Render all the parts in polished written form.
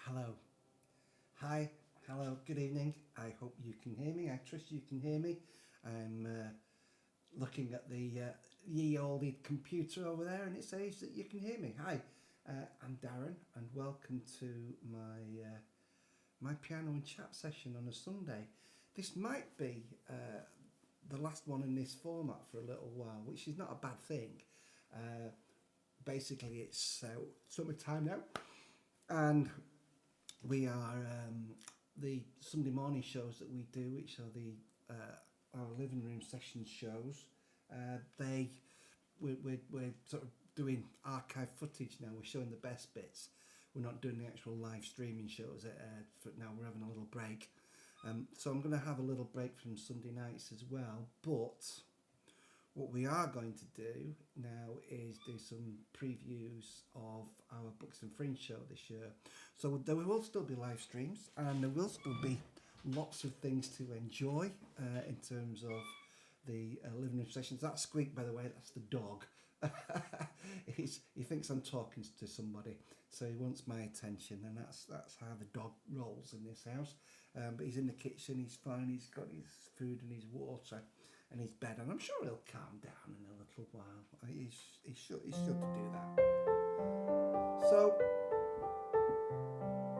Hello. Hi. Hello. Good evening. I hope you can hear me. I trust you can hear me. I'm looking at the ye olde computer over there and it says that you can hear me. Hi. I'm Darren and welcome to my piano and chat session on a Sunday. This might be the last one in this format for a little while, which is not a bad thing. Basically, it's summertime now, and we are the Sunday morning shows that we do, which are the our living room session shows. We're sort of doing archive footage now. We're showing the best bits. We're not doing the actual live streaming shows for now. We're having a little break. So I'm going to have a little break from Sunday nights as well. But what we are going to do now is do some previews of our Books and Fringe show this year. So there will still be live streams and there will still be lots of things to enjoy in terms of the living room sessions. That squeak, by the way, that's the dog. He thinks I'm talking to somebody, so he wants my attention, and that's how the dog rolls in this house. But he's in the kitchen, he's fine, he's got his food and his water and his bed, and I'm sure he'll calm down in a little while. He should do that. So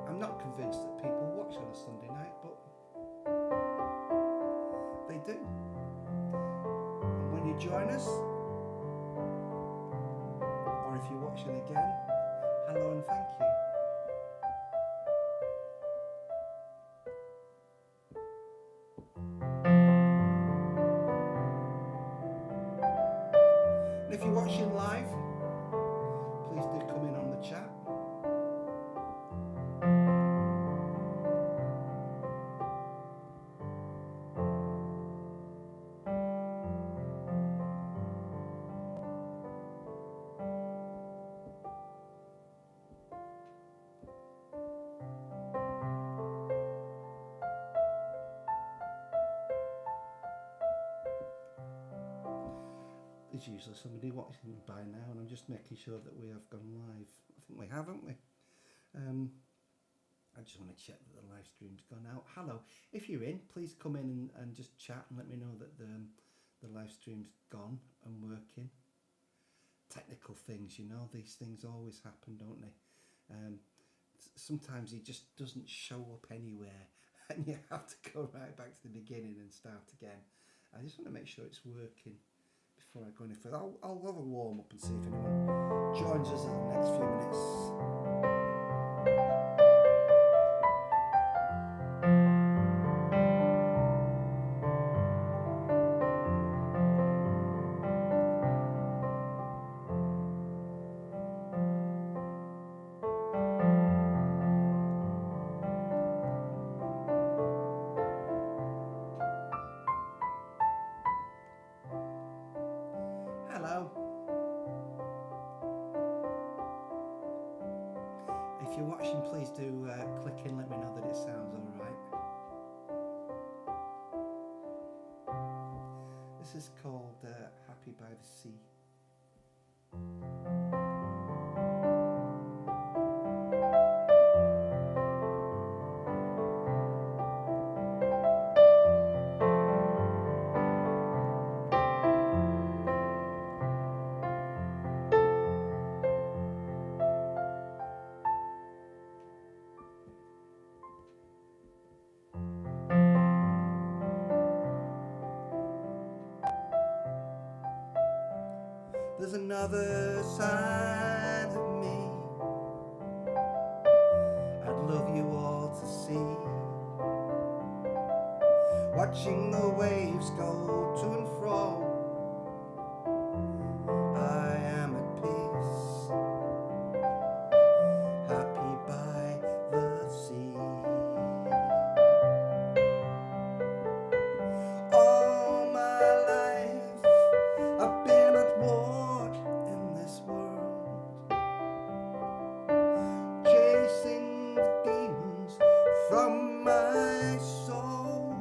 I'm not convinced that people watch on a Sunday night, but they do. And when you join us, or if you're watching again, hello and thank you. And if you're watching live, please do come in on the chat. There's usually somebody watching by now, and I'm just making sure that we have gone live. I think we have, haven't we? I just want to check that the live stream's gone out. Hello, if you're in, please come in and just chat and let me know that the live stream's gone and working. Technical things, you know, these things always happen, don't they? Sometimes he just doesn't show up anywhere, and you have to go right back to the beginning and start again. I just want to make sure it's working before I go any further. I'll have a warm up and see if anyone joins us in the next few minutes. Hello. If you're watching, please do click in, let me know that it sounds alright. This is called Happy by the Sea. There's another side of me I'd love you all to see, watching the waves go to and fro. I am at peace, happy by the sea. All my life I've been at war in this world, chasing the demons from my soul.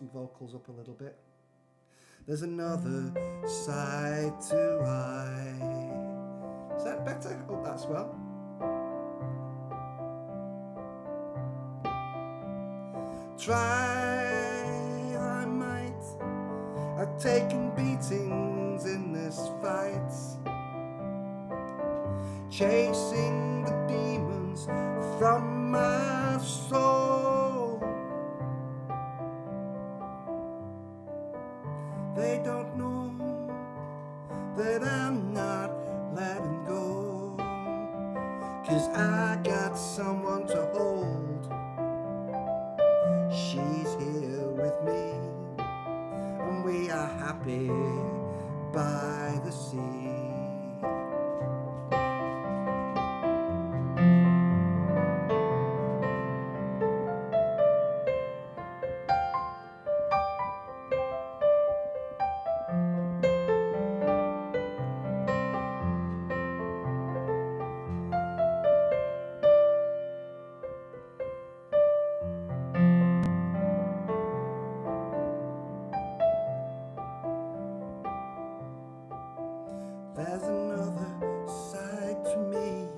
some vocals up a little bit. There's another side to I. Is that better? Oh, that's well. Try I might. I've taken beatings in this fight, chasing the demons from my soul. They don't know that I'm not letting go, 'cause I got someone to hold. She's here with me, and we are happy by the sea. There's another side to me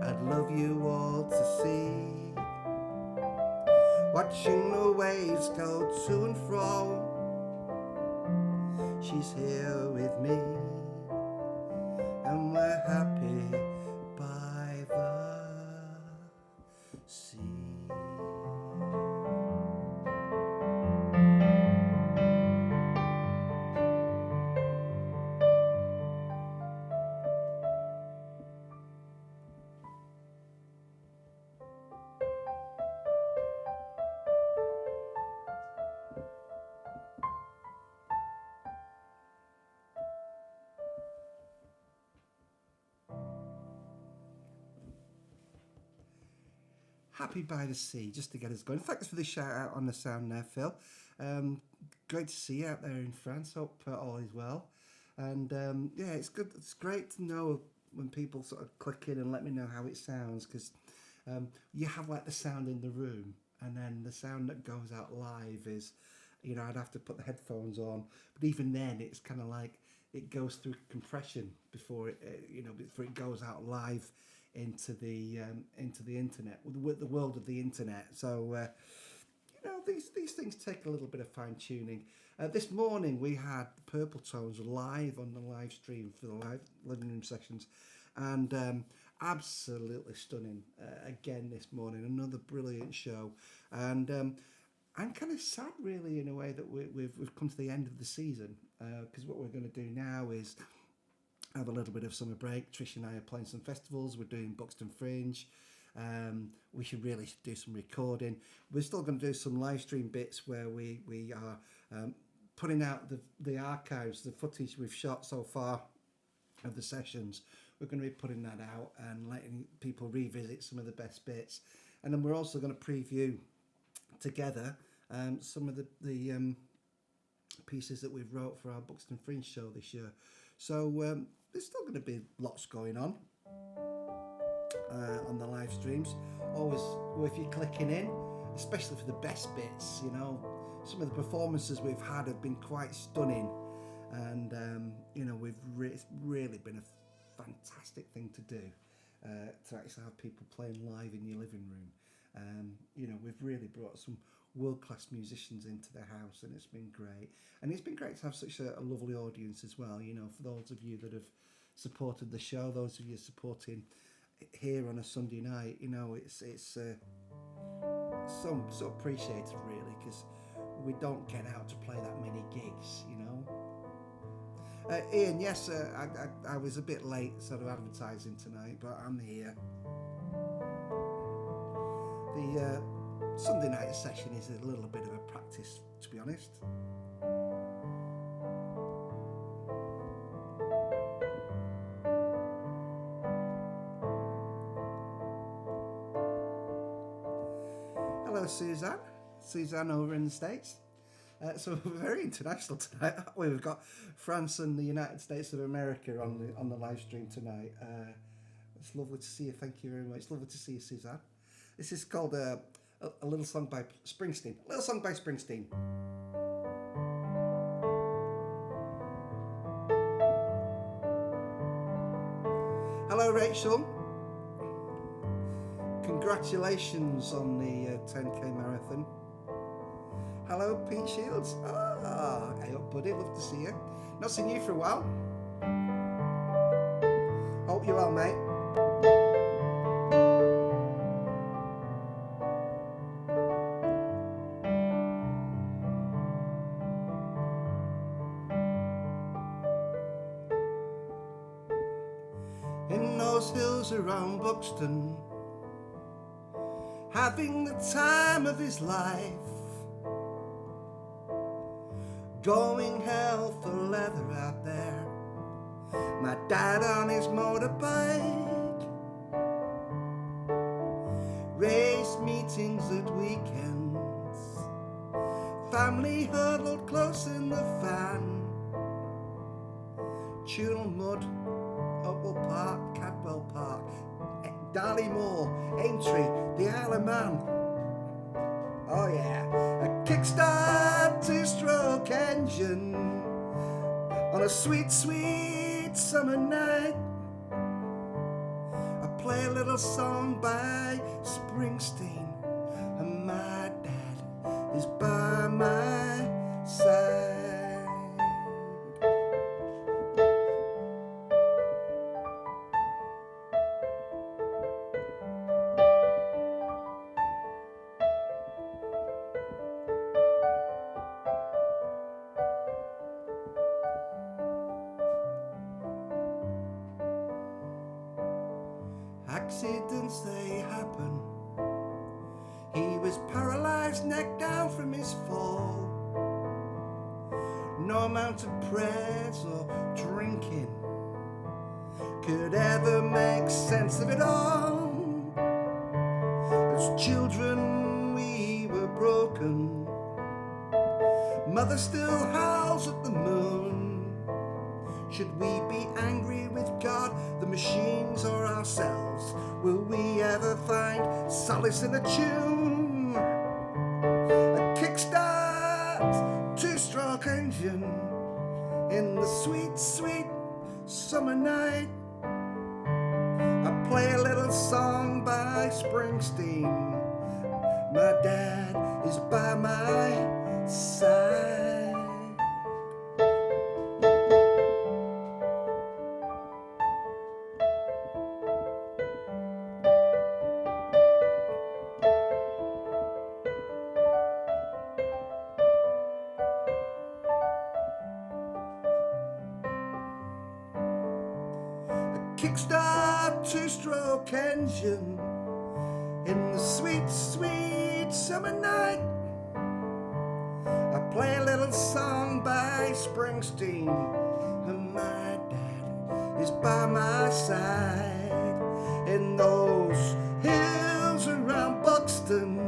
I'd love you all to see, watching the waves go to and fro. She's here with me, and we're happy by the sea. Happy by the sea, just to get us going. Thanks for the shout out on the sound there, Phil. Great to see you out there in France. Hope all is well. And yeah, it's good. It's great to know when people sort of click in and let me know how it sounds, because you have like the sound in the room, and then the sound that goes out live is, you know, I'd have to put the headphones on, but even then it's kind of like it goes through compression before before it goes out live into the internet, with the world of the internet. So these things take a little bit of fine tuning. This morning we had Purple Tones live on the live stream for the live living room sessions, and absolutely stunning. Again this morning, another brilliant show, and I'm kind of sad really in a way that we've come to the end of the season, because what we're going to do now is have a little bit of summer break. Trish and I are playing some festivals. We're doing Buxton Fringe. We should really do some recording. We're still going to do some live stream bits where we are putting out the archives, the footage we've shot so far of the sessions. We're going to be putting that out and letting people revisit some of the best bits. And then we're also going to preview together some of the pieces that we've wrote for our Buxton Fringe show this year. So there's still going to be lots going on the live streams. Always, well, if you're clicking in, especially for the best bits, you know, some of the performances we've had have been quite stunning, and we've really been a fantastic thing to do, to actually have people playing live in your living room. We've really brought some world-class musicians into the house, and it's been great. And it's been great to have such a lovely audience as well, you know, for those of you that have supported the show, those of you supporting here on a Sunday night. You know, it's so appreciated really, because we don't get out to play that many gigs, you know. Ian, yes, I was a bit late sort of advertising tonight, but I'm here. The Sunday night session is a little bit of a practice, to be honest. Hello, Suzanne over in the States. So we're very international tonight, aren't we? We've got France and the United States of America on the live stream tonight. It's lovely to see you. Thank you very much. It's lovely to see you, Suzanne. This is called a little song by Springsteen. A little song by Springsteen. Hello, Rachel. Congratulations on the 10k marathon. Hello, Pete Shields. Hey up, buddy. Love to see you. Not seen you for a while. Hope you're well, mate. In those hills around Buxton, having the time of his life, going hell for leather out there. My dad on his motorbike, race meetings at weekends, family huddled close in the fan, Chewel Mud, Upwell Park, Cadwell Park, Darley Moor, Aintree, the Isle of Man. Oh yeah, a kickstart two-stroke engine on a sweet, sweet summer night. I play a little song by Springsteen, and my dad is by my side. Accidents, they happen. He was paralysed neck down from his fall. No amount of prayers or drinking could ever make sense of it all. As children we were broken. Mother still howls at the moon. Should we be angry with God, the machines, or ourselves? Will we ever find solace in a tune? A kickstart two-stroke engine in the sweet, sweet summer night. I play a little song by Springsteen. My dad is by my side. Kickstart two-stroke engine in the sweet, sweet summer night. I play a little song by Springsteen, and my dad is by my side. In those hills around Buxton,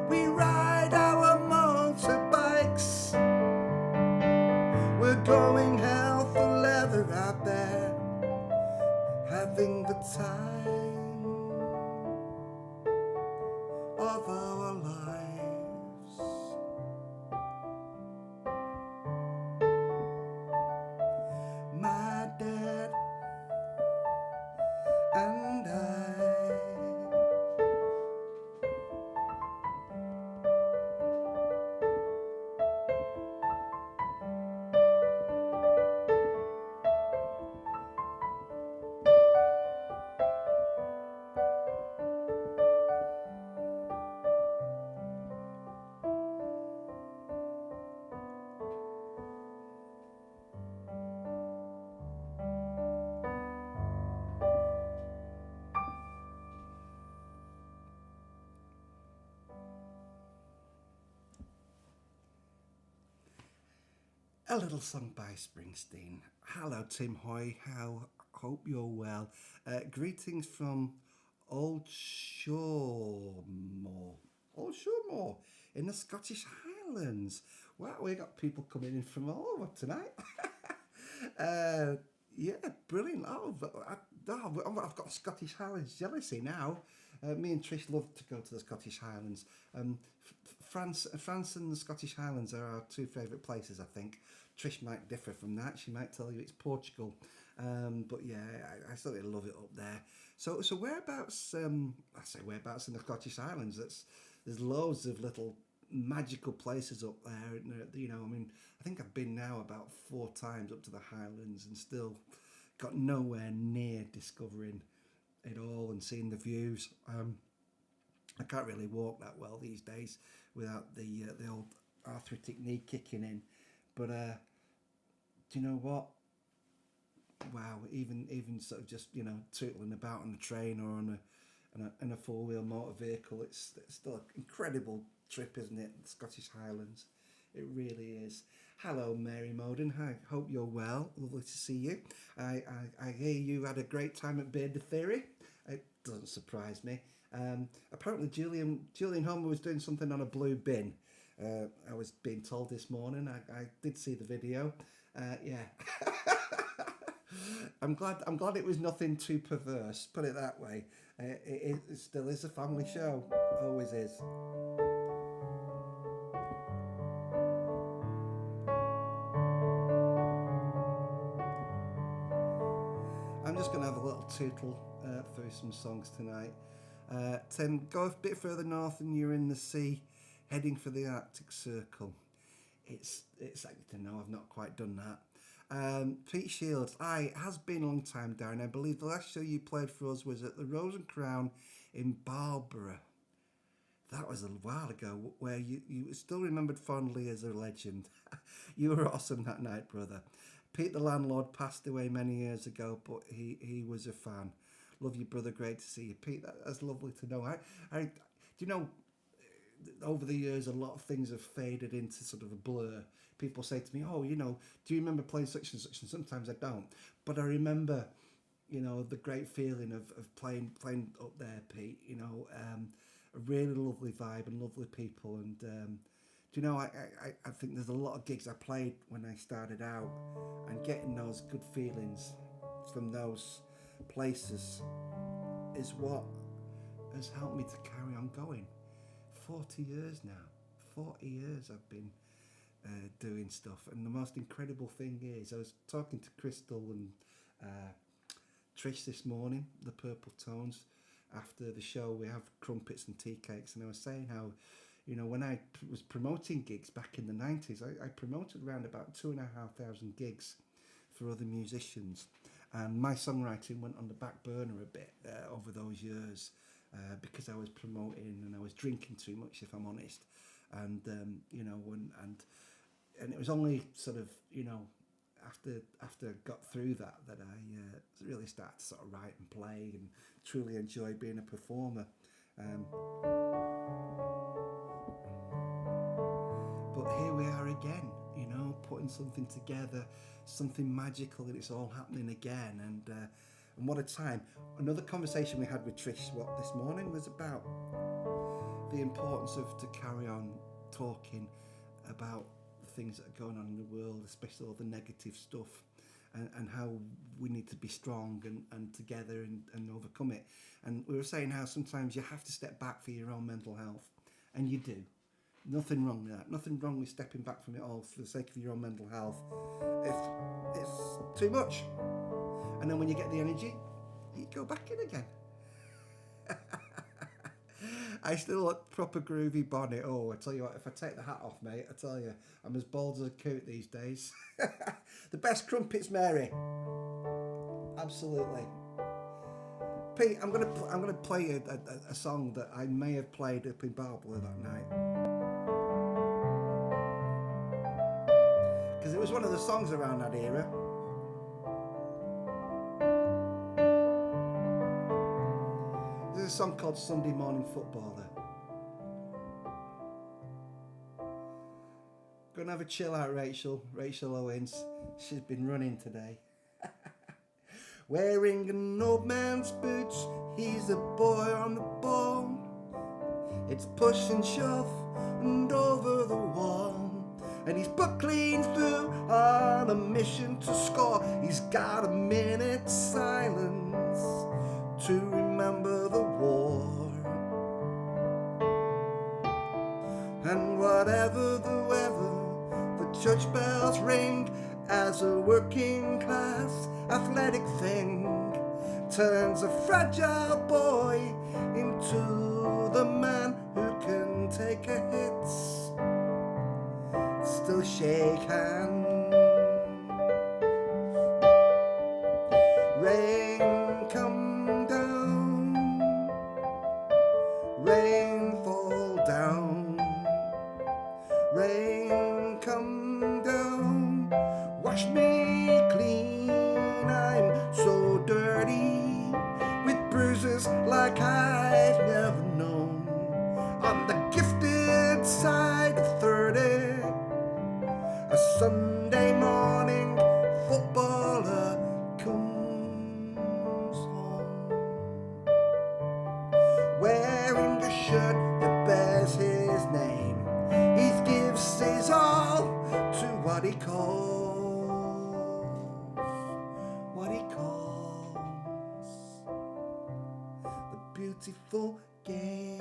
we ride our motorbikes. We're going hell for leather out there, having the time of our lives. My dad and I. A little song by Springsteen. Hello, Tim Hoy. Hope you're well. Greetings from Old Shoremore in the Scottish Highlands. Wow, we got people coming in from all over tonight. Yeah, brilliant. I've got Scottish Highlands jealousy now. Me and Trish love to go to the Scottish Highlands. France and the Scottish Highlands are our two favourite places, I think. Trish might differ from that. She might tell you it's Portugal. But yeah, I certainly love it up there. So whereabouts? I say whereabouts in the Scottish Highlands. There's loads of little magical places up there. You know, I mean, I think I've been now about 4 times up to the Highlands and still got nowhere near discovering it all and seeing the views. I can't really walk that well these days without the old arthritic knee kicking in. But do you know what? Wow, even sort of just, you know, tootling about on a train or on a 4-wheel motor vehicle, it's still an incredible trip, isn't it? The Scottish Highlands, it really is. Hello, Mary Moden. Hi, hope you're well. Lovely to see you. I hear you had a great time at Beard the Theory. It doesn't surprise me. Apparently, Julian Homer was doing something on a blue bin. I was being told this morning. I did see the video. Yeah. I'm glad it was nothing too perverse. Put it that way. It still is a family show. Always is. I'm just going to have a little tootle through some songs tonight. Tim, go a bit further north and you're in the sea, heading for the Arctic Circle. It's like to know I've not quite done that. Pete Shields, it has been a long time, Darren. I believe the last show you played for us was at the Rose and Crown in Barbara. That was a while ago, where you still remembered fondly as a legend. You were awesome that night, brother. Pete the landlord passed away many years ago, but he was a fan. Love you, brother. Great to see you, Pete. That's lovely to know. Do you know, over the years, a lot of things have faded into sort of a blur. People say to me, oh, you know, do you remember playing such and such? And sometimes I don't. But I remember, you know, the great feeling of playing up there, Pete. You know, a really lovely vibe and lovely people. And do you know, I think there's a lot of gigs I played when I started out, and getting those good feelings from those places is what has helped me to carry on going. 40 years now. 40 years I've been doing stuff, and the most incredible thing is, I was talking to Crystal and Trish this morning, the Purple Tones. After the show we have crumpets and tea cakes, and I was saying how, you know, when I was promoting gigs back in the 90s, I promoted around about 2,500 gigs for other musicians, and my songwriting went on the back burner a bit over those years because I was promoting and I was drinking too much, if I'm honest. And you know, and it was only sort of, you know, after I got through that I really started to sort of write and play and truly enjoy being a performer. But here we are again, you know, putting something together, something magical, and it's all happening again. And what a time. Another conversation we had with Trish this morning was about the importance of to carry on talking about the things that are going on in the world, especially all the negative stuff, and how we need to be strong and together and overcome it. And we were saying how sometimes you have to step back for your own mental health, and you do. Nothing wrong with that. Nothing wrong with stepping back from it all for the sake of your own mental health. If it's too much, and then when you get the energy, you go back in again. I still look proper groovy bonnet. Oh, I tell you what, if I take the hat off, mate, I tell you, I'm as bald as a coot these days. The best crumpets, Mary. Absolutely. Pete, I'm gonna play a song that I may have played up in Barbara that night, because it was one of the songs around that era. There's a song called Sunday Morning Footballer. Go and have a chill out, Rachel Owens. She's been running today. Wearing an old man's boots, he's a boy on the ball. It's push and shove and over the wall, and he's put clean through on a mission to score. He's got a minute's silence to remember the war. turns a fragile boy into the man who can take a hit, still shake hands. Rain come down, rain fall down, rain come down, wash me clean, I'm so dirty, with bruises like I've never known. On the gifted side of 30, a Sunday morning footballer comes home, wearing a shirt that bears his name. He gives his all to what he calls the beautiful game.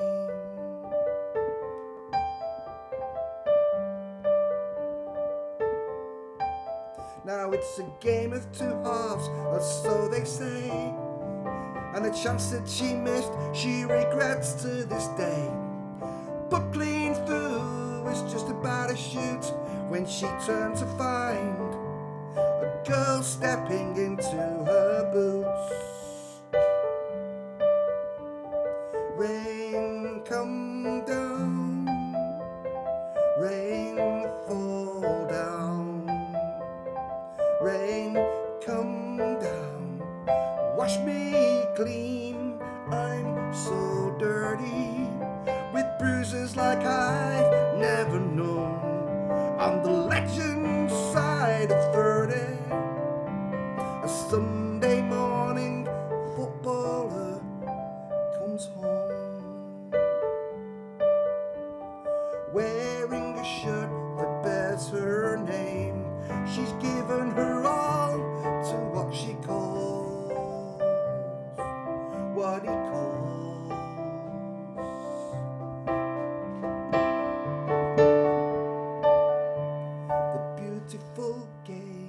Now it's a game of two halves, or so they say, and the chance that she missed, she regrets to this day. But clean through is just about to shoot when she turned to find a girl stepping into her boots. Rain come down, rain fall down, rain come down, wash me clean, I'm so dirty, with bruises like I've never known. On the legend side of 30, a Sunday morning footballer comes home, wearing a shirt that bears her name. She's given her all to what she calls, what he calls the beautiful game.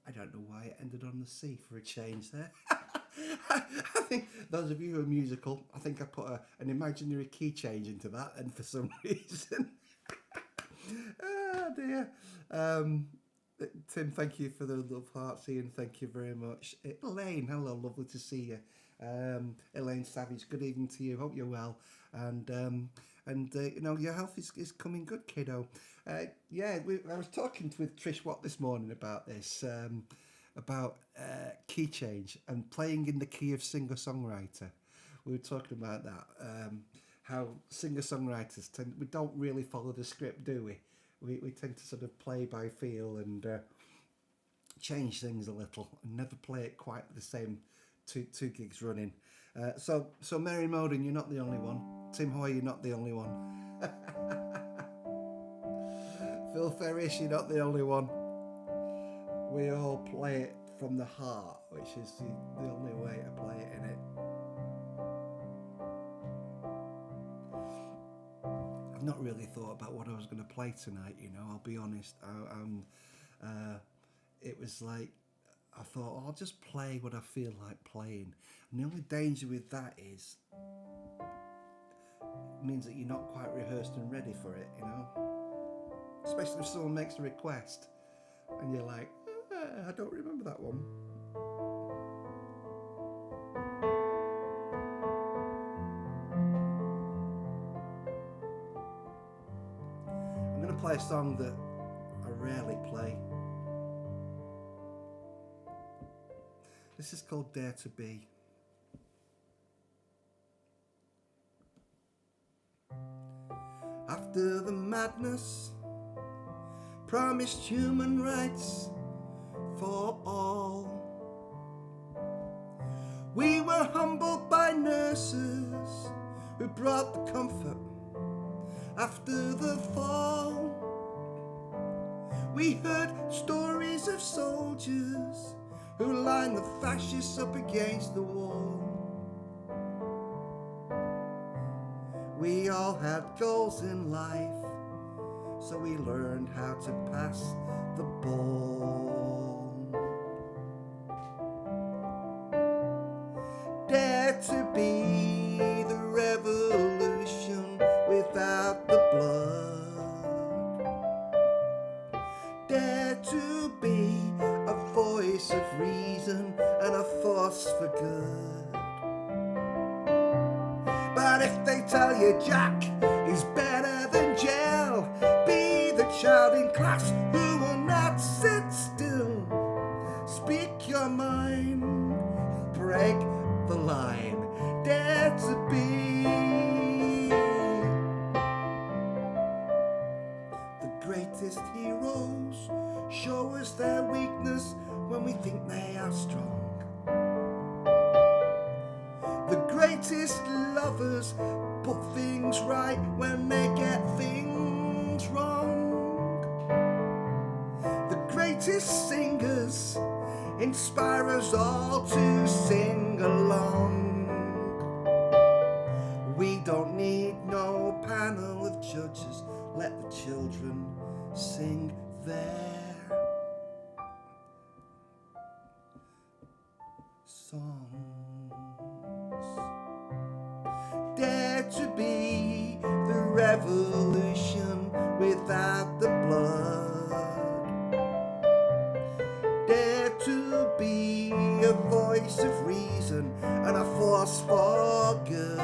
I don't know why it ended on the C for a change there. I think those of you who are musical, I think I put an imaginary key change into that, and for some reason, oh dear. Tim, thank you for the love hearts, Ian, thank you very much. Elaine, hello, lovely to see you. Elaine Savage, good evening to you. Hope you're well, and you know, your health is coming good, kiddo. I was talking with Trish Watt this morning about this, about key change and playing in the key of singer-songwriter. We were talking about that, how singer-songwriters we don't really follow the script, do we? We tend to sort of play by feel and change things a little and never play it quite the same two gigs running. So Mary Moden, you're not the only one. Tim Hoy, you're not the only one. Phil Ferris, you're not the only one. We all play it from the heart, which is the only way to play it, innit? I've not really thought about what I was going to play tonight, you know, I'll be honest. It was like, I thought, I'll just play what I feel like playing. And the only danger with that is, it means that you're not quite rehearsed and ready for it, you know? Especially if someone makes a request and you're like, I don't remember that one. I'm going to play a song that I rarely play. This is called Dare to Be. After the madness, promised human rights for all. We were humbled by nurses who brought the comfort after the fall. We heard stories of soldiers who lined the fascists up against the wall. We all had goals in life, so we learned how to pass the ball. Dare to be the revolution without the blood. Dare to be a voice of reason and a force for good. But if they tell you Jack is better than jail, be the child in class who will not sit still. Speak your mind, break the line, dare to be. The greatest heroes show us their weakness when we think they are strong. The greatest lovers put things right when they get things wrong. The greatest singers inspire us all to sing along. We don't need no panel of judges, let the children sing their songs. Dare to be the revolution without the blood. Dare to be a voice of reason and a force for good.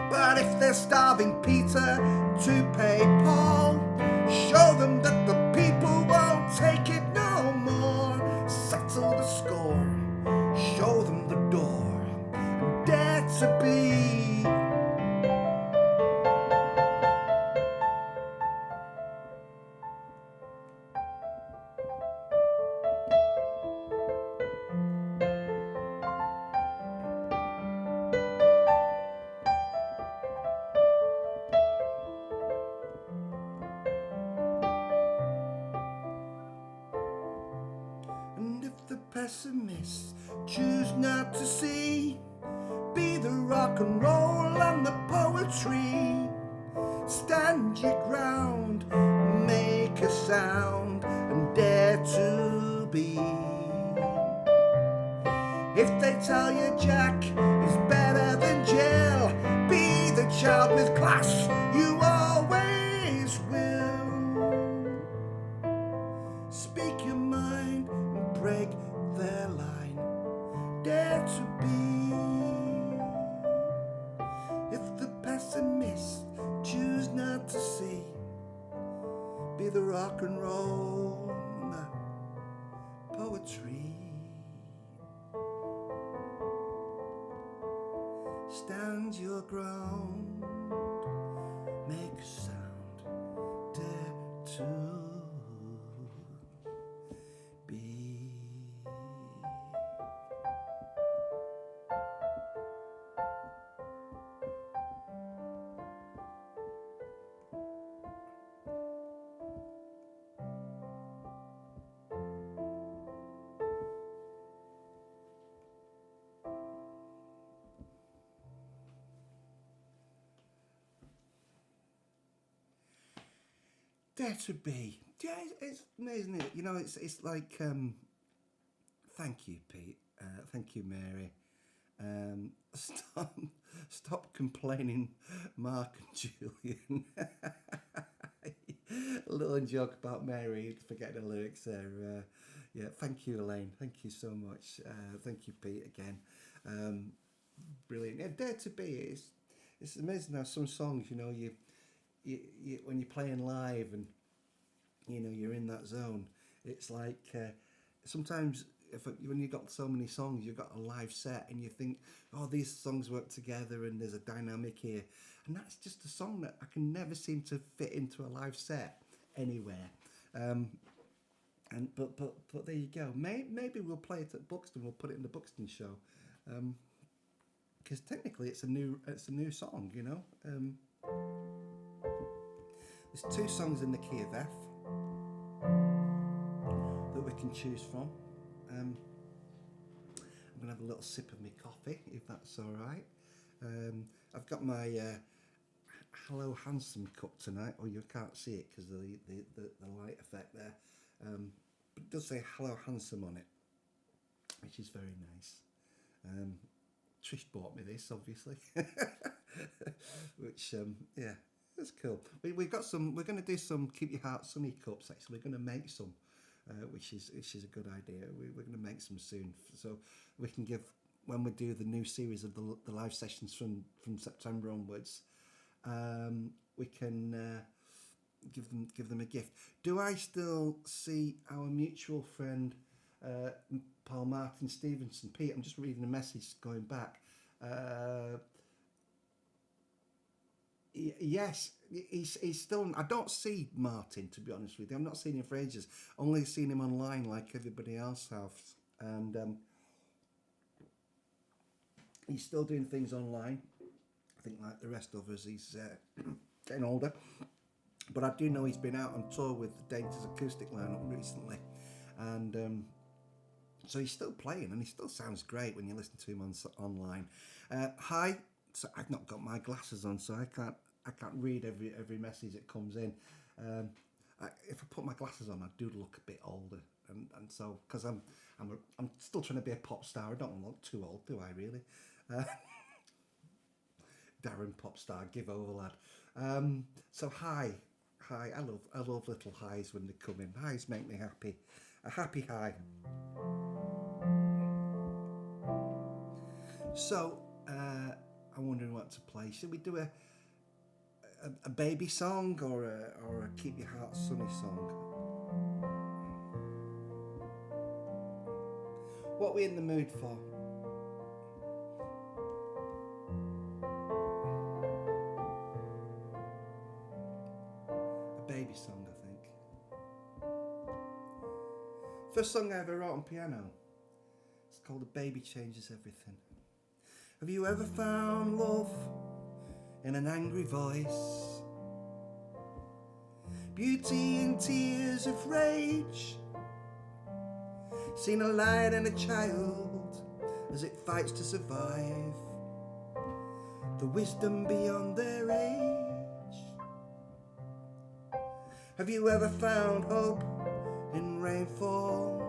But if they're starving Peter to pay Paul, show them that the people won't take it no more. Settle the score, show them the door. Dare to be. And if the pessimists choose not to see, be the rock and roll and the poetry. Stand your ground, make a sound, and dare to be. If they tell you Jack is better than jail, be the child with class you always will. Speak your mind and break their line. Dare to be. If the pessimists choose not to see, be the rock and roll and the poetry. Stand your ground, make a sound, dare to be. Dare to be. Yeah, it's amazing, isn't it? You know, it's like, thank you, Pete. Thank you, Mary. Stop complaining, Mark and Julian. A little joke about Mary forgetting the lyrics there. Yeah, thank you, Elaine. Thank you so much. Thank you, Pete, again. Brilliant. Yeah, Dare to Be. It's amazing how some songs, you know, you when you're playing live and you know you're in that zone, it's like sometimes when you've got so many songs, you've got a live set, and you think, oh, these songs work together, and there's a dynamic here, and that's just a song that I can never seem to fit into a live set anywhere. But there you go. Maybe we'll play it at Buxton. We'll put it in the Buxton show, because technically it's a new song. You know, there's 2 songs in the key of F that we can choose from. I'm gonna have a little sip of my coffee, if that's all right. I've got my Hello Handsome cup tonight. Oh, you can't see it because of the light effect there. But it does say Hello Handsome on it, which is very nice. Trish bought me this, obviously, which yeah, that's cool. We've got some. We're going to do some Keep Your Heart Sunny cups. Actually, we're going to make some, which is a good idea. We're going to make some soon, so we can give, when we do the new series of the live sessions from September onwards. We can give them a gift. Do I still see our mutual friend Paul Martin Stevenson? Pete, I'm just reading a message going back. Yes, he's still. I don't see Martin, to be honest with you. I've not seen him for ages. Only seen him online like everybody else has, and he's still doing things online. I think like the rest of us, he's getting older. But I do know he's been out on tour with the Dainties acoustic lineup recently, and so he's still playing, and he still sounds great when you listen to him online. Hi, so I've not got my glasses on, so I can't read every message that comes in. If I put my glasses on, I do look a bit older, and so because I'm still trying to be a pop star. I don't look too old, do I really? Darren Popstar, give over, lad. So hi, I love little highs when they come in. Highs make me happy. A happy high. So I'm wondering what to play. Should we do a baby song or a Keep Your Heart Sunny song? What are we in the mood for? Baby song, I think. First song I ever wrote on piano. It's called A Baby Changes Everything. Have you ever found love in an angry voice? Beauty in tears of rage? Seen a light in a child as it fights to survive? The wisdom beyond their age? Have you ever found hope in rainfall?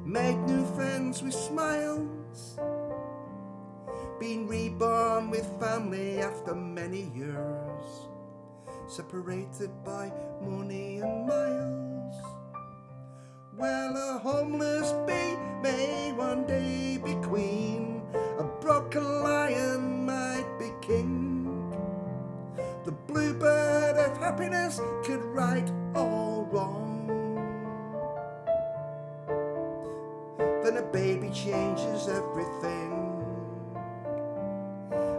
Made new friends with smiles? Been reborn with family after many years? Separated by money and miles? Well, a homeless bee may one day be queen. A broken lion might be king. The bluebird of happiness could right all wrong. Then a baby changes everything.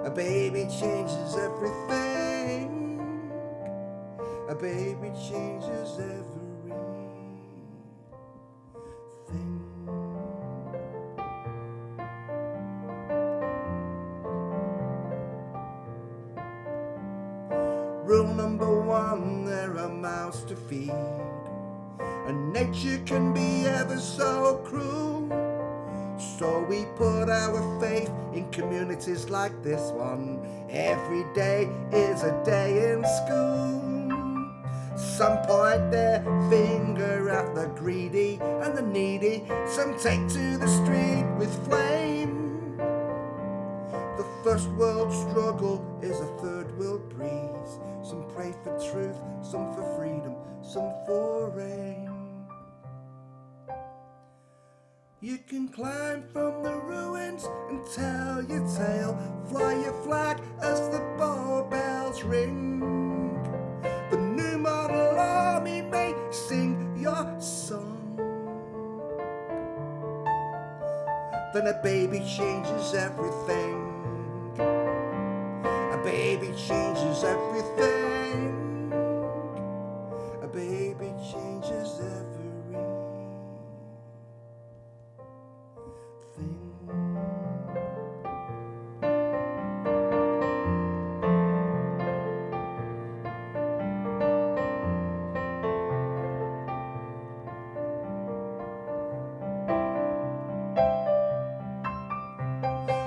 A baby changes everything. A baby changes everything. Rule number 1, there are mouths to feed, and nature can be ever so cruel. So we put our faith in communities like this one. Every day is a day in school. Some point their finger at the greedy and the needy. Some take to the street with flame. The first world struggle is a third world breeze. Some pray for truth, some for freedom, some for rain. You can climb from the ruins and tell your tale. Fly your flag as the bar bells ring. The new model army may sing your song. then a baby changes everything. A baby changes everything. A baby changes everything.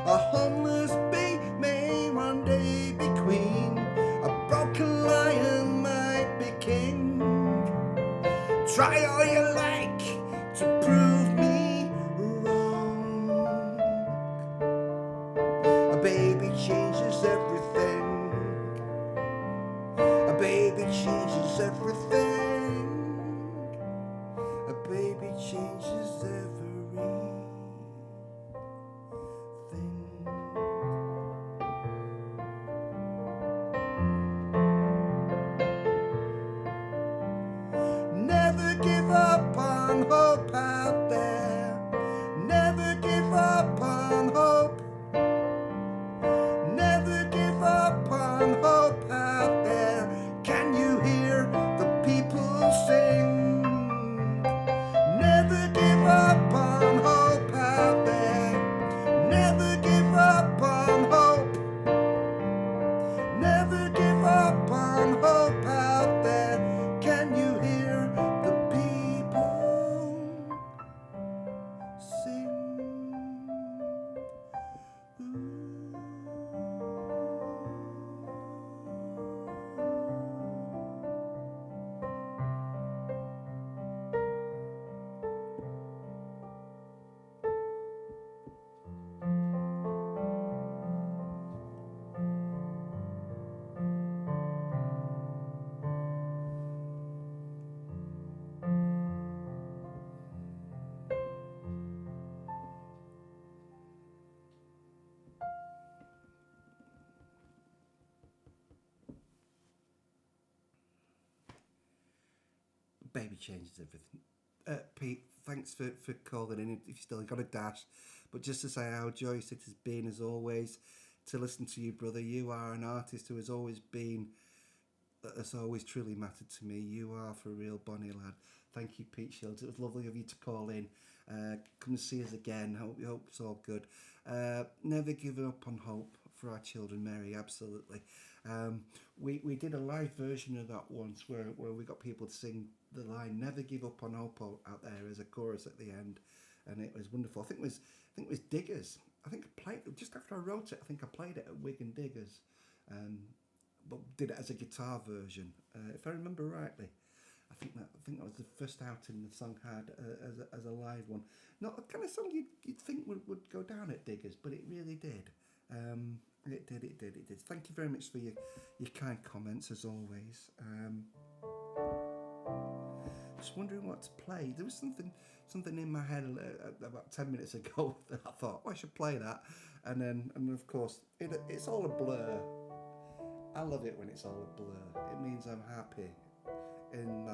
A homeless bee may one day be queen. A broken lion might be king. Try all you like to prove me wrong. A baby changes everything. A baby changes everything. A baby changes everything. Never give up on hope out there. Never give up on hope. Never give up on hope out there. Can you hear the people sing? Never give up on hope out there. Never give up on hope. Never give up on hope out there. Can you hear the people sing? Baby changes everything. Pete, thanks for calling in. If you still got a dash, but just to say how joyous it has been as always to listen to you, brother. You are an artist who has always been, that has always truly mattered to me. You are for real, Bonnie lad. Thank you, Pete Shields. It was lovely of you to call in. Come and see us again. Hope it's all good. Never give up on hope for our children, Mary. Absolutely. We did a live version of that once where we got people to sing the line "Never give up on hope" out there as a chorus at the end, and it was wonderful. I think it was Diggers. I think I played it just after I wrote it. I think I played it at Wigan Diggers, but did it as a guitar version, if I remember rightly. I think that was the first outing the song had as a live one. Not the kind of song you'd think would go down at Diggers, but it really did. It did. Thank you very much for your kind comments as always. Just wondering what to play. There was something in my head about 10 minutes ago that I thought, I should play that, and of course it's all a blur. I love it when it's all a blur. It means I'm happy in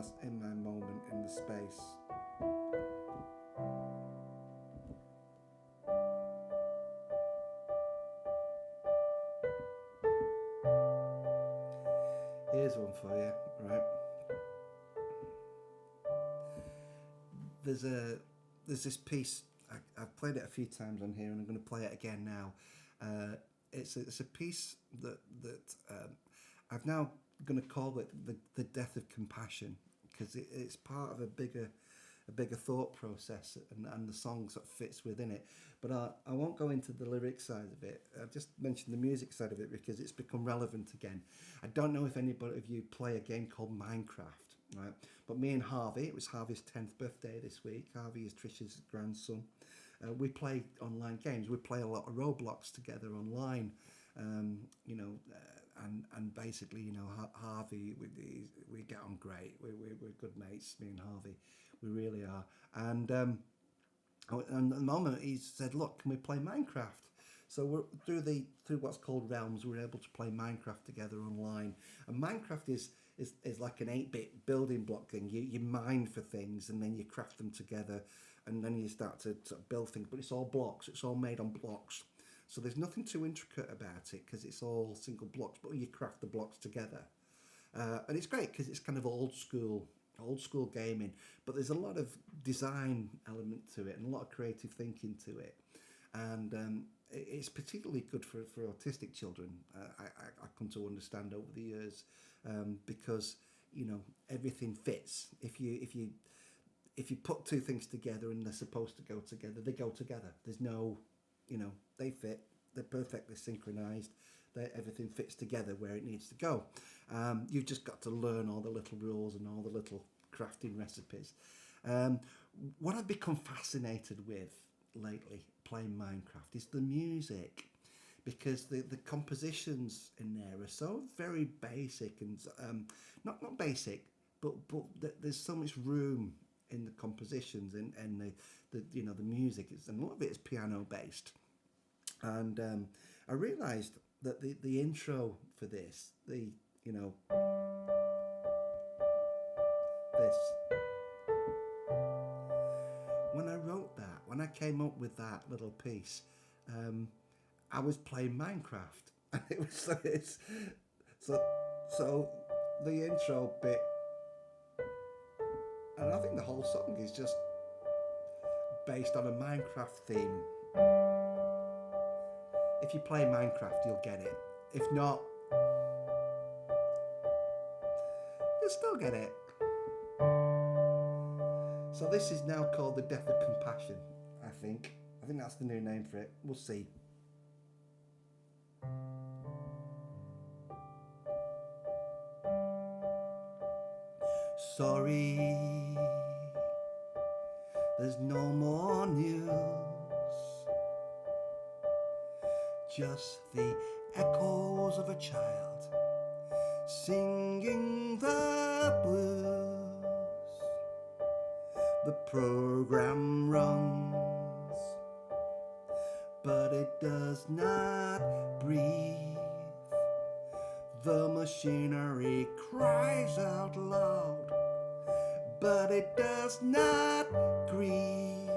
my moment in the space. Here's one for you, right? There's this piece. I've played it a few times on here, and I'm going to play it again now. It's a piece that I've now going to call it the death of compassion, because it's part of a bigger thought process and the songs that fits within it. But I won't go into the lyric side of it. I've just mentioned the music side of it because it's become relevant again. I don't know if anybody of you play a game called Minecraft, right? But me and Harvey, it was Harvey's 10th birthday this week. Harvey is Trish's grandson. We play online games. We play a lot of Roblox together online, and basically, Harvey, we get on great. We're good mates, me and Harvey. We really are. And at the moment, he said, "Look, can we play Minecraft?" So we're through what's called Realms. We're able to play Minecraft together online. And Minecraft is like an 8-bit building block thing. You mine for things and then you craft them together and then you start to sort of build things, but it's all blocks. It's all made on blocks. So there's nothing too intricate about it because it's all single blocks, but you craft the blocks together. And it's great because it's kind of old school gaming, but there's a lot of design element to it and a lot of creative thinking to it. And it's particularly good for autistic children. I come to understand over the years, because everything fits. If you put two things together and they're supposed to go together, they go together. There's no, they fit. They're perfectly synchronized. Everything fits together where it needs to go. You've just got to learn all the little rules and all the little crafting recipes. What I've become fascinated with lately playing Minecraft is the music, because the compositions in there are so very basic and not basic, but there's so much room in the compositions and the music, and a lot of it is piano based. And I realised that the intro for this, this, when I wrote that, when I came up with that little piece, I was playing Minecraft, and it was so the intro bit, and I think the whole song is just based on a Minecraft theme. If you play Minecraft, you'll get it. If not, you'll still get it. So this is now called The Death of Compassion, I think. I think that's the new name for it. We'll see. Sorry, there's no more news. Just the echoes of a child singing the blues. The program runs, but it does not breathe. The machinery cries out loud, but it does not grieve.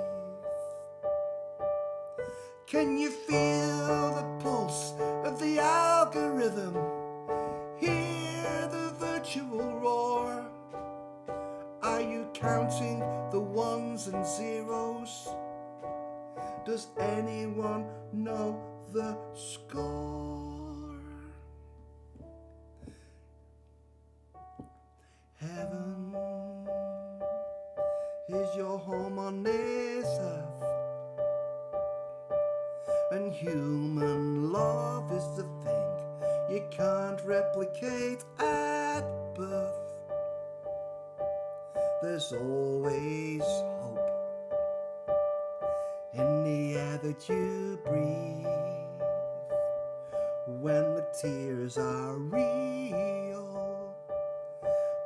Can you feel the pulse of the algorithm? Hear the virtual roar? Are you counting the ones and zeros? Does anyone know the score? Heaven is your home on this earth, and human love is the thing you can't replicate at birth. There's always hope in the air that you breathe. When the tears are real,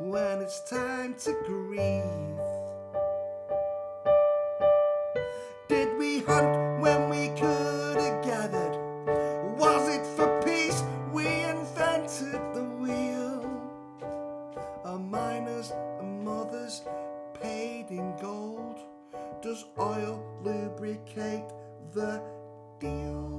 when it's time to grieve. Did we hunt when we could have gathered? Was it for peace we invented the wheel? Are miners and mothers paid in gold? Does oil lubricate the deal?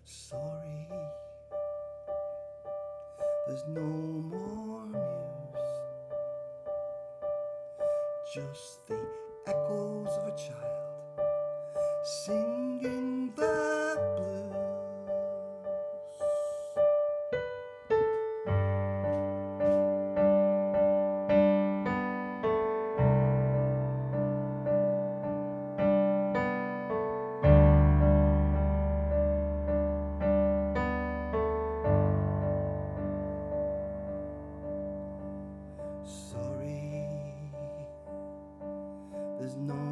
Sorry, there's no more news. Just the echoes of a child singing the blues.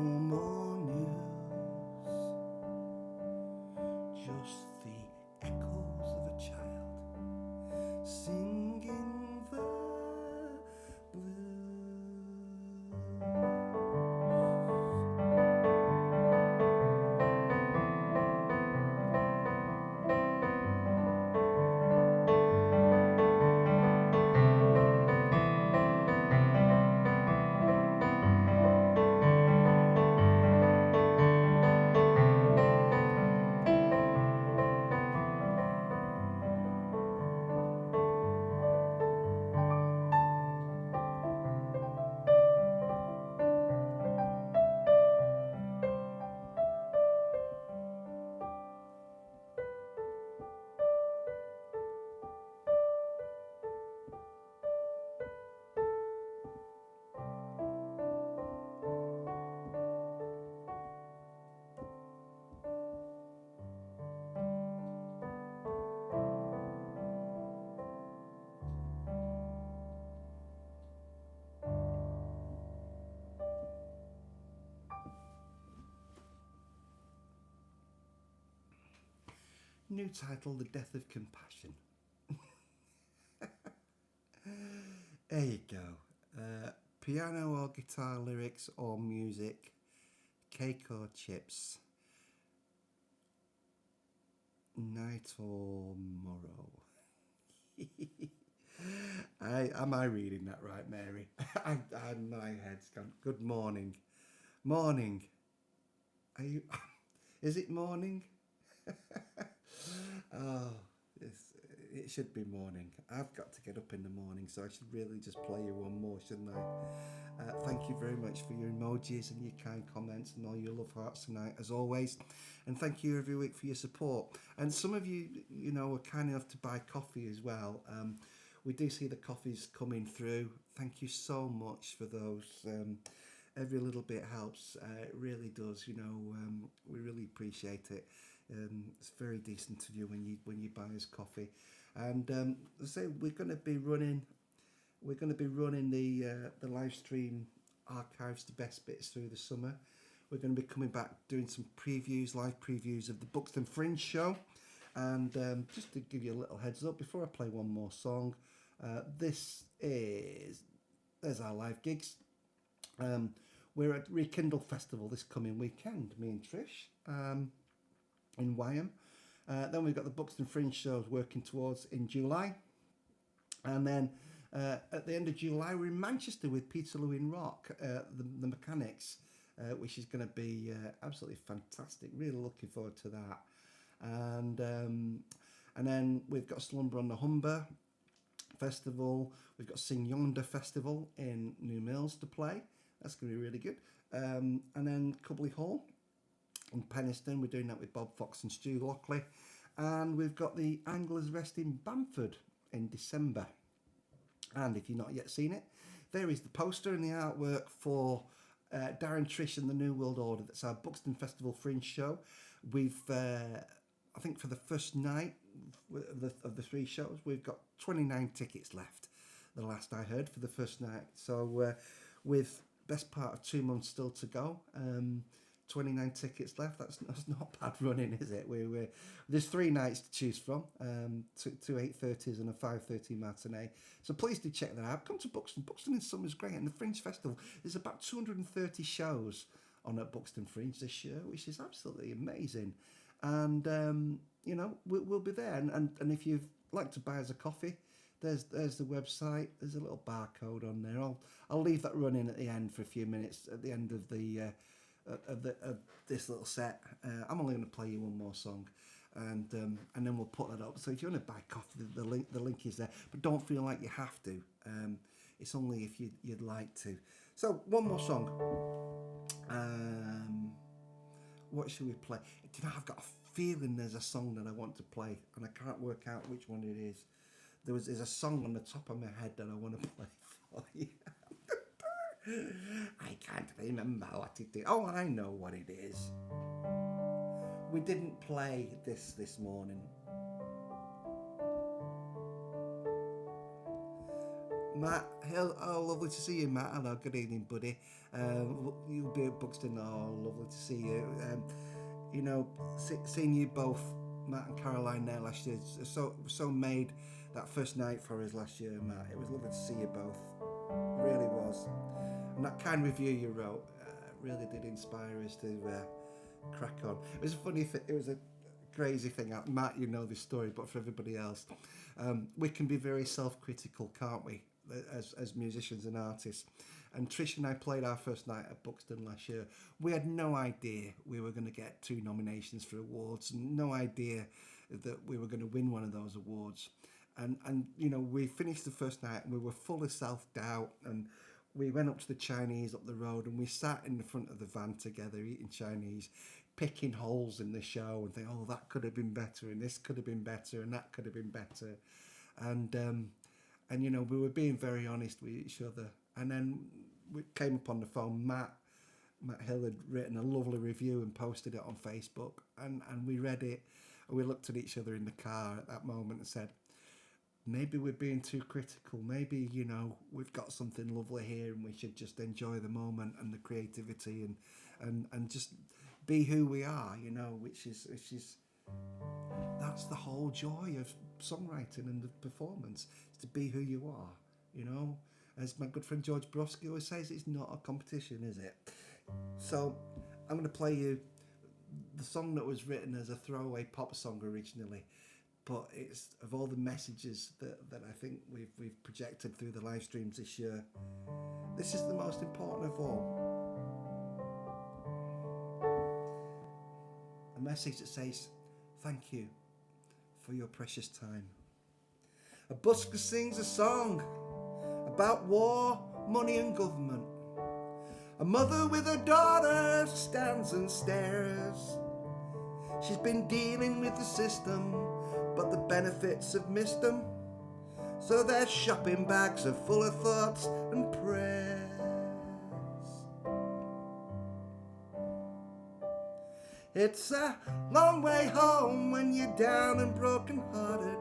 more news, just the echoes of a child singing the new title, The Death of Compassion. There you go. Piano or guitar lyrics or music, cake or chips, night or morrow. Am I reading that right, Mary? My head's gone. Good morning. Morning. Are you? Is it morning? Oh, it should be morning. I've got to get up in the morning, so I should really just play you one more, shouldn't I? Thank you very much for your emojis and your kind comments and all your love hearts tonight, as always. And thank you every week for your support. And some of you, you know, are kind enough to buy coffee as well. We do see the coffees coming through. Thank you so much for those. Every little bit helps. It really does. You know, we really appreciate it. It's very decent of you when you buy us coffee. And as I say, we're going to be running the live stream archives, the best bits through the summer. We're going to be coming back doing some live previews of the Buxton Fringe show. And just to give you a little heads up before I play one more song, there's our live gigs. We're at Rekindle Festival this coming weekend, me and Trish, in Wyham. Then we've got the Buxton Fringe shows working towards in July. And then at the end of July, we're in Manchester with Peterloo in Rock, the Mechanics, which is going to be absolutely fantastic. Really looking forward to that. And then we've got Slumber on the Humber Festival. We've got Sing Yonder Festival in New Mills to play. That's going to be really good. And then Cubley Hall in Penistone. We're doing that with Bob Fox and Stu Lockley. And we've got the Anglers Rest in Bamford in December. And if you've not yet seen it, there is the poster and the artwork for Darren, Trish and the New World Order. That's our Buxton Festival Fringe show. We've, I think for the first night of the three shows, we've got 29 tickets left, the last I heard, for the first night. So with best part of 2 months still to go, 29 tickets left. That's not bad running, is it? There's 3 nights to choose from, two 8:30s and a 5:30 matinee. So please do check that out. Come to Buxton. Buxton in summer's great, and the Fringe Festival. There's about 230 shows on at Buxton Fringe this year, which is absolutely amazing. And you know, we'll be there. And if you'd like to buy us a coffee, there's the website. There's a little barcode on there. I'll leave that running at the end for a few minutes at the end of this little set. I'm only going to play you one more song, and then we'll put that up. So if you want to buy coffee, the link is there. But don't feel like you have to. It's only if you'd like to. So one more song. What should we play? You know, I've got a feeling there's a song that I want to play, and I can't work out which one it is. There's a song on the top of my head that I want to play for you. I can't remember what it is. Oh, I know what it is. We didn't play this morning. Matt Hill, oh, lovely to see you, Matt. Hello, good evening, buddy. You'll be at Buxton. Oh, lovely to see you. You know, seeing you both, Matt and Caroline, there last year, so made that first night for us last year, Matt. It was lovely to see you both. It really was. And that kind review you wrote really did inspire us to crack on. It was a funny thing. It was a crazy thing. Matt, you know this story, but for everybody else, we can be very self-critical, can't we, as musicians and artists? And Trish and I played our first night at Buxton last year. We had no idea we were going to get 2 nominations for awards, and no idea that we were going to win one of those awards. And you know, we finished the first night and we were full of self-doubt, and we went up to the Chinese up the road and we sat in the front of the van together eating Chinese, picking holes in the show and think, oh, that could have been better, and this could have been better, and that could have been better. And you know, we were being very honest with each other. And then we came up on the phone. Matt Hill had written a lovely review and posted it on Facebook, and we read it, and we looked at each other in the car at that moment and said, maybe we're being too critical. Maybe, you know, we've got something lovely here and we should just enjoy the moment and the creativity and just be who we are, you know, which is that's the whole joy of songwriting and the performance, is to be who you are, you know. As my good friend George Brofsky always says, it's not a competition, is it? So I'm going to play you the song that was written as a throwaway pop song originally, but it's, of all the messages that I think we've projected through the live streams this year, this is the most important of all. A message that says, thank you for your precious time. A busker sings a song about war, money and government. A mother with her daughter stands and stares. She's been dealing with the system, but the benefits have missed them. So their shopping bags are full of thoughts and prayers. It's a long way home when you're down and broken hearted.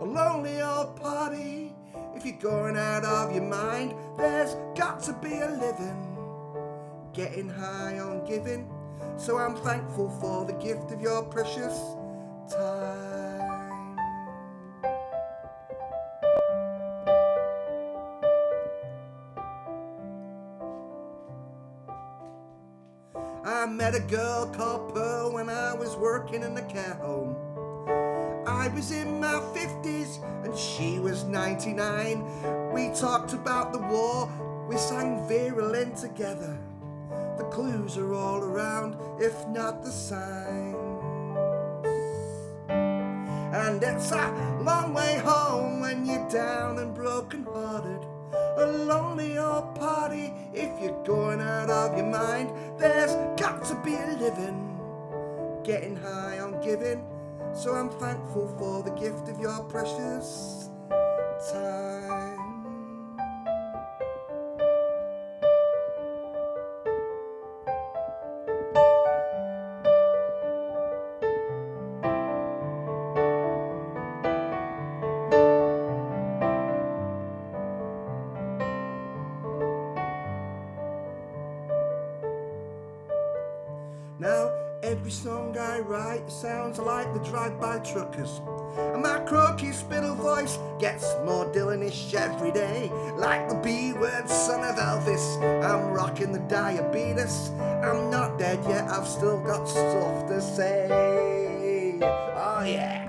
A lonely old party if you're going out of your mind. There's got to be a living, getting high on giving. So I'm thankful for the gift of your precious time. I met a girl called Pearl when I was working in a care home. I was in my 50s and she was 99. We talked about the war, we sang Vera Lynn together. The clues are all around, if not the signs. And it's a long way home when you're down and broken hearted. A lonely old party if you're going out of your mind. There's got to be a living, getting high on giving. So I'm thankful for the gift of your precious time. Now, every song I write sounds like the drive-by truckers, and my croaky spittle voice gets more Dylanish every day. Like the B-word son of Elvis, I'm rocking the diabetes. I'm not dead yet, I've still got stuff to say. Oh yeah,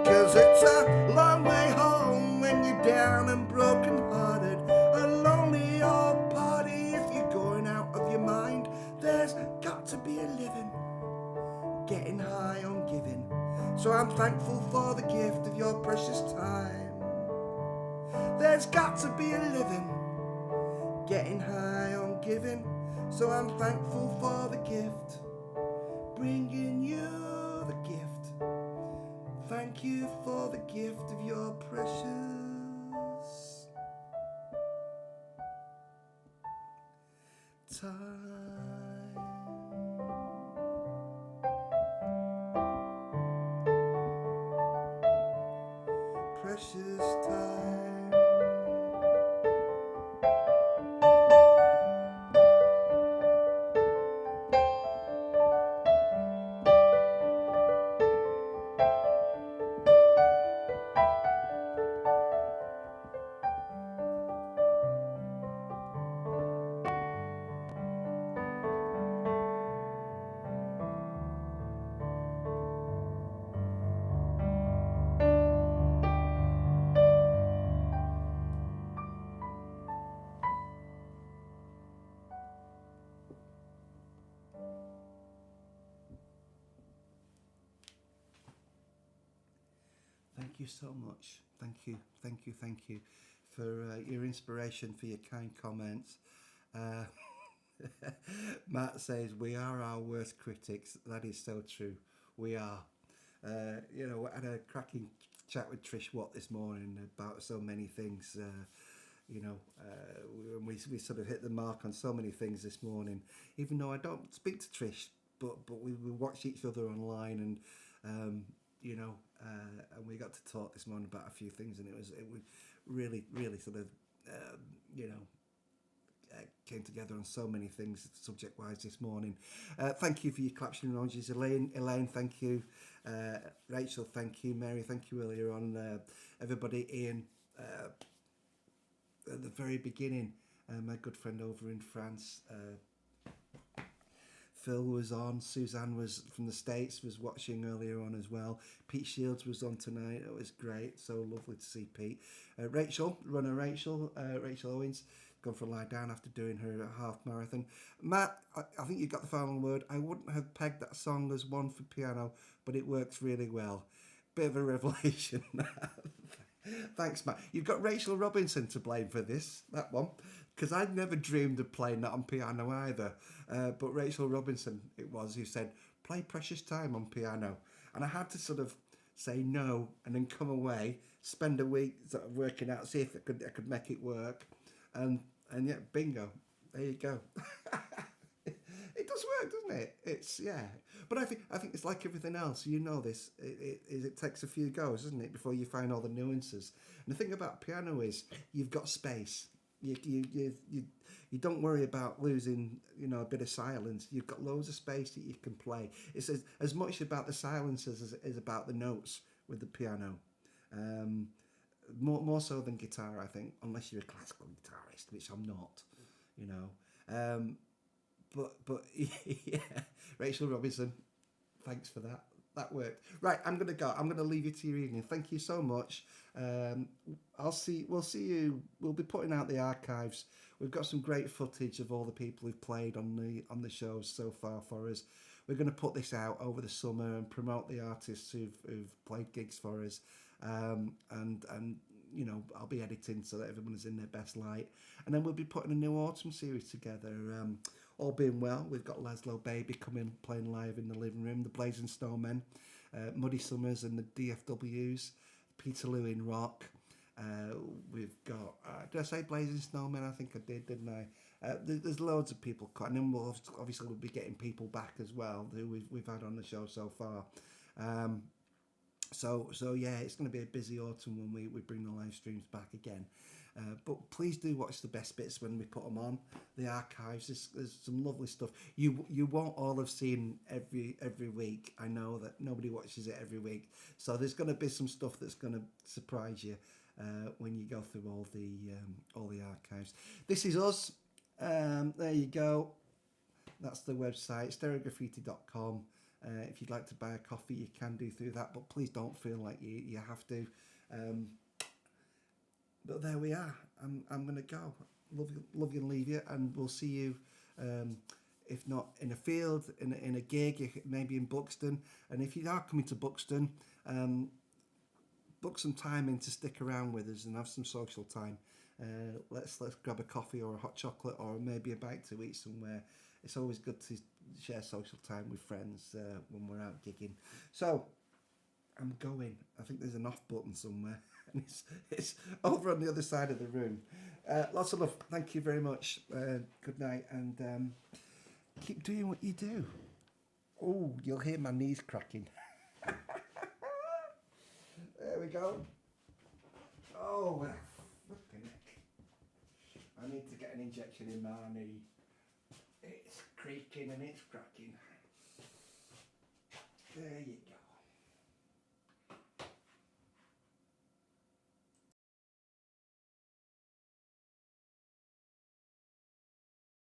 'cause it's a long way home when you're down and broken hearted. A lonely old party if you're going out of your mind. There's got to be a living, getting high on giving. So I'm thankful for the gift of your precious time. There's got to be a living, getting high on giving. So I'm thankful for the gift, bringing you the gift. Thank you for the gift of your precious time. Precious time. thank you so much. Thank you for your inspiration, for your kind comments. Uh, Matt says, we are our worst critics. That is so true. We are. You know, I had a cracking chat with Trish Watt this morning about so many things. You know, we sort of hit the mark on so many things this morning. Even though I don't speak to Trish, but we watch each other online, and you know, and we got to talk this morning about a few things, and it was really sort of you know, came together on so many things subject wise this morning. Thank you for your claps and emojis, Elaine, thank you. Rachel, thank you. Mary, thank you earlier on. Everybody, Ian, at the very beginning, my good friend over in France, Phil was on. Suzanne was from the States, was watching earlier on as well. Pete Shields was on tonight. It was great. So lovely to see Pete. Rachel, runner Rachel Owens, gone for a lie down after doing her half marathon. Matt, I think you got the final word. I wouldn't have pegged that song as one for piano, but it works really well. Bit of a revelation. Thanks, Matt. You've got Rachel Robinson to blame for that one, because I'd never dreamed of playing that on piano either. But Rachel Robinson, it was, who said, play Precious Time on piano. And I had to sort of say no and then come away, spend a week sort of working out, see if I could make it work. And yeah, bingo, there you go. It does work, doesn't it? It's, yeah. But I think it's like everything else. You know this. It takes a few goes, doesn't it, before you find all the nuances. And the thing about piano is you've got space. You don't worry about losing, you know, a bit of silence. You've got loads of space that you can play. It's as much about the silences as it is about the notes with the piano. More so than guitar, I think, unless you're a classical guitarist, which I'm not, you know. But yeah, Rachel Robinson, thanks for that. That worked. Right, I'm gonna go. I'm gonna leave you to your evening. Thank you so much. We'll see you. We'll be putting out the archives. We've got some great footage of all the people who've played on the shows so far for us. We're going to put this out over the summer and promote the artists who've played gigs for us. And you know, I'll be editing so that everyone's in their best light. And then we'll be putting a new autumn series together. All being well, we've got Laszlo Baby coming, playing live in the living room, the Blazing Snowmen, Muddy Summers and the DFWs, Peterloo in rock. We've got, did I say Blazing Snowmen? I think I did, didn't I? There's loads of people, and then we'll be getting people back as well who we've had on the show so far. So yeah, it's going to be a busy autumn when we bring the live streams back again. But please do watch the best bits when we put them on the archives. There's some lovely stuff. You won't all have seen every week. I know that nobody watches it every week, so there's going to be some stuff that's going to surprise you when you go through all the archives. This is us. There you go. That's the website, stereograffiti.com. If you'd like to buy a coffee, you can do through that, but please don't feel like you have to. But there we are. I'm going to go. Love you and leave you, and we'll see you, if not in a field, in a gig, maybe in Buxton. And if you are coming to Buxton, book some time in to stick around with us and have some social time. Let's grab a coffee or a hot chocolate or maybe a bite to eat somewhere. It's always good to share social time with friends when we're out gigging. So I'm going. I think there's an off button somewhere, and it's over on the other side of the room. Lots of love. Thank you very much. Good night, and keep doing what you do. Oh, you'll hear my knees cracking. There we go. Oh, flipping heck. I need to get an injection in my knee. It's creaking and it's cracking. There you go.